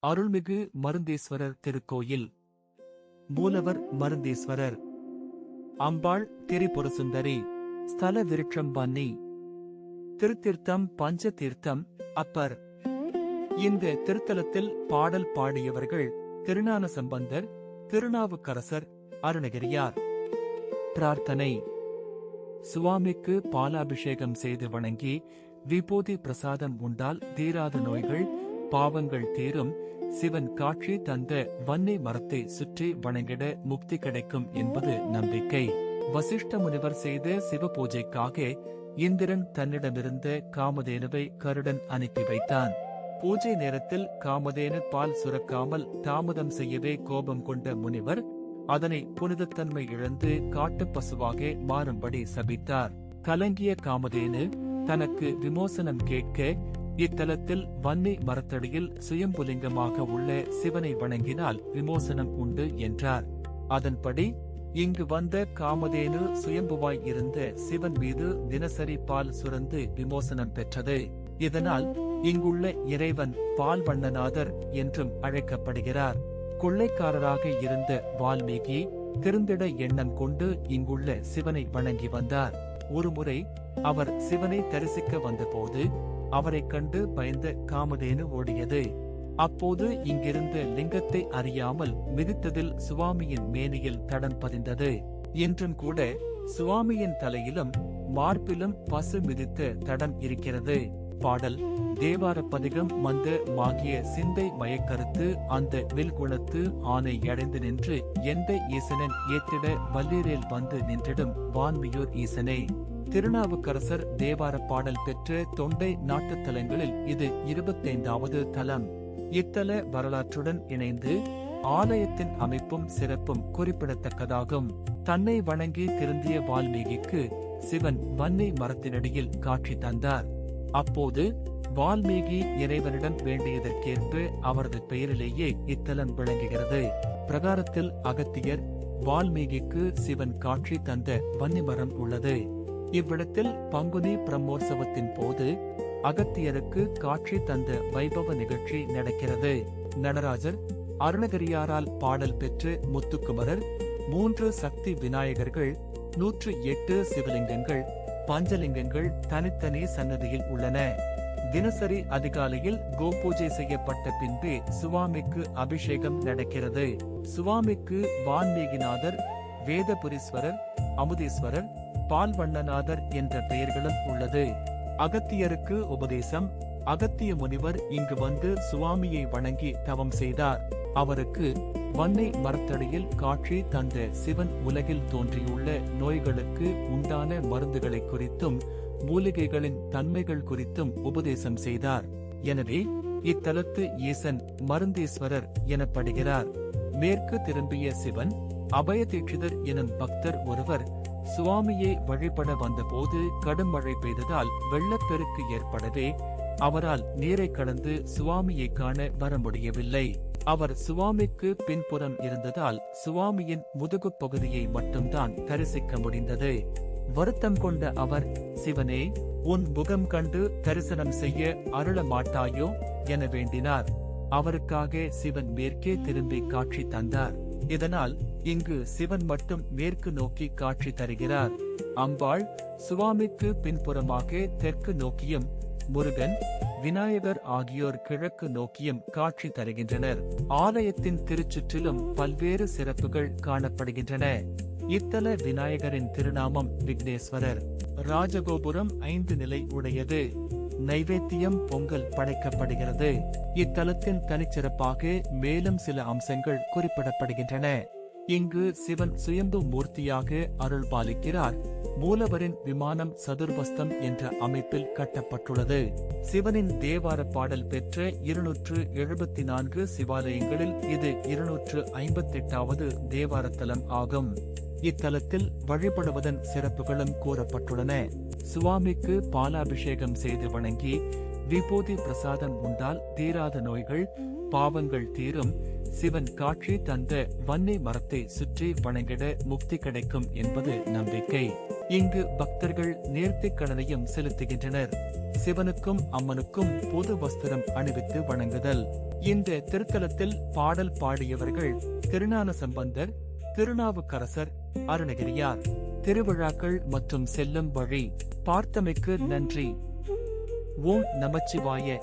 அருள்மிகு மருந்தீஸ்வரர் திருக்கோயில். மூலவர் மருந்தீஸ்வரர். அம்பாள் திரிபுரசுந்தரி. ஸ்தல விருட்சம் வன்னி. திருத்தீர்த்தம் பஞ்ச தீர்த்தம். அப்பர். இந்த திருத்தலத்தில் பாடல் பாடியவர்கள் திருஞான சம்பந்தர், திருநாவுக்கரசர், அருணகிரியார். பிரார்த்தனை. சுவாமிக்கு பாலாபிஷேகம் செய்து வணங்கி விபூதி பிரசாதம் உண்டால் தீராத நோய்கள் பாவங்கள் தீரும். சிவன் காட்சி தந்த வன்னி மரத்தை சுற்றி வணங்கிட முக்தி கிடைக்கும் என்பது நம்பிக்கை. வசிஷ்ட முனிவர் செய்த சிவ பூஜைக்காக இந்திரன் தன்னிடமிருந்த காமதேனுவை கருடன் அனுப்பி வைத்தான். பூஜை நேரத்தில் காமதேனு பால் சுரக்காமல் தாமதம் செய்யவே கோபம் கொண்ட முனிவர் அதனை புனிதத்தன்மை இழந்து காட்டுப் பசுவாக மாறும்படி சபித்தார். கலங்கிய காமதேனு தனக்கு விமோசனம் கேட்க இத்தலத்தில் வன்னி மரத்தடியில் சுயம்புலிங்கமாக உள்ள சிவனை வணங்கினால் விமோசனம் உண்டு என்றார். அதன்படி இங்கு வந்த காமதேனு சுயம்புவாய் இருந்த சிவன் மீது தினசரி பால் சுரந்து விமோசனம் பெற்றது. இதனால் இங்குள்ள இறைவன் பால்வண்ணநாதர் என்றும் அழைக்கப்படுகிறார். கொள்ளைக்காரராக இருந்த வால்மீகி திருந்திட எண்ணம் கொண்டு இங்குள்ள சிவனை வணங்கி வந்தார். ஒருமுறை அவர் சிவனை தரிசிக்க வந்தபோது அவரைக் கண்டு பயந்த காமதேனு ஓடியது. அப்போது இங்கிருந்த லிங்கத்தை அறியாமல் மிதித்ததில் சுவாமியின் மேனியில் தடம் பதிந்தது. இன்றும் கூட சுவாமியின் தலையிலும் மார்பிலும் பசு மிதித்த தடம் இருக்கிறது. பாடல். தேவாரப்பதிகம் மந்த மாகிய சிந்தை மயக்கருத்து அந்த வில்குணத்து ஆனை அடைந்து நின்று எந்த ஈசனன் ஏத்திட வல்லீரேல் வந்து நின்றிடும் வான்மியூர் ஈசனே. திருநாவுக்கரசர் தேவார பாடல் பெற்ற தொண்டை நாட்டுத் தலங்களில் இது 25வது தலம். இத்தல வரலாற்றுடன் இணைந்து ஆலயத்தின் அமைப்பும் சிறப்பும் குறிப்பிடத்தக்கதாகும். தன்னை வணங்கி திருந்திய வால்மீகிக்கு சிவன் வன்னி மரத்தினடியில் காட்சி தந்தார். அப்போது வால்மீகி இறைவனிடம் வேண்டியதற்கேற்ப அவரது பெயரிலேயே இத்தலம் விளங்குகிறது. பிரகாரத்தில் அகத்தியர் வால்மீகிக்கு சிவன் காட்சி தந்த வன்னிமரம் உள்ளது. இவ்விடத்தில் பங்குனி பிரம்மோற்சவத்தின் போது அகத்தியருக்கு காட்சி தந்த வைபவ நிகழ்ச்சி நடக்கிறது. நடராஜர், அருணகிரியாரால் பாடல் பெற்று முத்துக்குமரர், 3 சக்தி விநாயகர்கள், 108 சிவலிங்கங்கள், பஞ்சலிங்கங்கள் தனித்தனி சன்னதியில் உள்ளன. தினசரி அதிகாலையில் கோபூஜை செய்யப்பட்ட பின்பே சுவாமிக்கு அபிஷேகம் நடக்கிறது. சுவாமிக்கு வான்மீகிநாதர், வேதபுரீஸ்வரர், அமுதீஸ்வரர், பால்வண்ணநாதர் என்ற பெயர்களும் உள்ளது. அகத்தியருக்கு உபதேசம். அகத்திய முனிவர் இங்கு வந்து சுவாமியை வணங்கி தவம் செய்தார். அவருக்கு வன்னை மரத்தடியில் காட்சி தந்த சிவன் உலகில் தோன்றியுள்ள நோய்களுக்கு உண்டான மருந்துகளை குறித்தும் மூலிகைகளின் தன்மைகள் குறித்தும் உபதேசம் செய்தார். எனவே இத்தலத்து ஈசன் மருந்தீஸ்வரர் எனப்படுகிறார். மேற்கு திரும்பிய சிவன் அபயதீட்சிதர் எனும் பக்தர் ஒருவர் சுவாமியை வழிபட வந்தபோது கடும் மழை பெய்ததால் வெள்ளப்பெருக்கு ஏற்படவே அவரால் நீரை கடந்து சுவாமியை காண வர முடியவில்லை. அவர் சுவாமிக்கு பின்புறம் இருந்ததால் சுவாமியின் முதுகுப் பகுதியை மட்டும்தான் தரிசிக்க முடிந்தது. வருத்தம் கொண்ட அவர், சிவனே, உன் முகம் கண்டு தரிசனம் செய்ய அருள மாட்டாயோ என வேண்டினார். அவருக்காக சிவன் மேற்கே திரும்பி காட்சி தந்தார். இதனால் இங்கு சிவன் மட்டும் மேற்கு நோக்கி காட்சி தருகிறார். அம்பாள் சுவாமிக்கு பின்புறமாக தெற்கு நோக்கியும், முருகன், விநாயகர் ஆகியோர் கிழக்கு நோக்கியும் காட்சி தருகின்றனர். ஆலயத்தின் திருச்சுற்றிலும் பல்வேறு சிறப்புகள் காணப்படுகின்றன. இத்தல விநாயகரின் திருநாமம் விக்னேஸ்வரர். ராஜகோபுரம் 5 நிலை உடையது. நைவேத்தியம் பொங்கல் படைக்கப்படுகிறது. இத்தலத்தின் தனிச்சிறப்பாக மேலும் சில அம்சங்கள் குறிப்பிடப்படுகின்றன. இங்கு சிவன் சுயம்பு மூர்த்தியாக அருள் பாலிக்கிறார். மூலவரின் விமானம் சதுர்வஸ்தம் என்ற அமைப்பில் கட்டப்பட்டுள்ளது. சிவனின் தேவார பாடல் பெற்ற 274 சிவாலயங்களில் இது 258வது தேவாரத்தலம் ஆகும். இத்தலத்தில் வழிபடுவதன் சிறப்புகளும் கூறப்பட்டுள்ளன. சுவாமிக்கு பாலாபிஷேகம் செய்து வணங்கி விபூதி பிரசாதம் உண்டால் தீராத நோய்கள் பாவங்கள் தீரும். சிவன் காட்சி தந்த வன்னி மரத்தை சுற்றி வணங்கிட முக்தி கிடைக்கும் என்பது நம்பிக்கை. இங்கு பக்தர்கள் நேர்த்திக் கடனையும் செலுத்துகின்றனர். சிவனுக்கும் அம்மனுக்கும் புது வஸ்திரம் அணிவித்து வணங்குதல். இந்த திருத்தலத்தில் பாடல் பாடியவர்கள் திருஞான சம்பந்தர், திருநாவுக்கரசர், அருணகிரியார். திருவிழாக்கள் மற்றும் செல்லும் வழி. பார்த்தமைக்கு நன்றி. ஓம் நமச்சிவாய.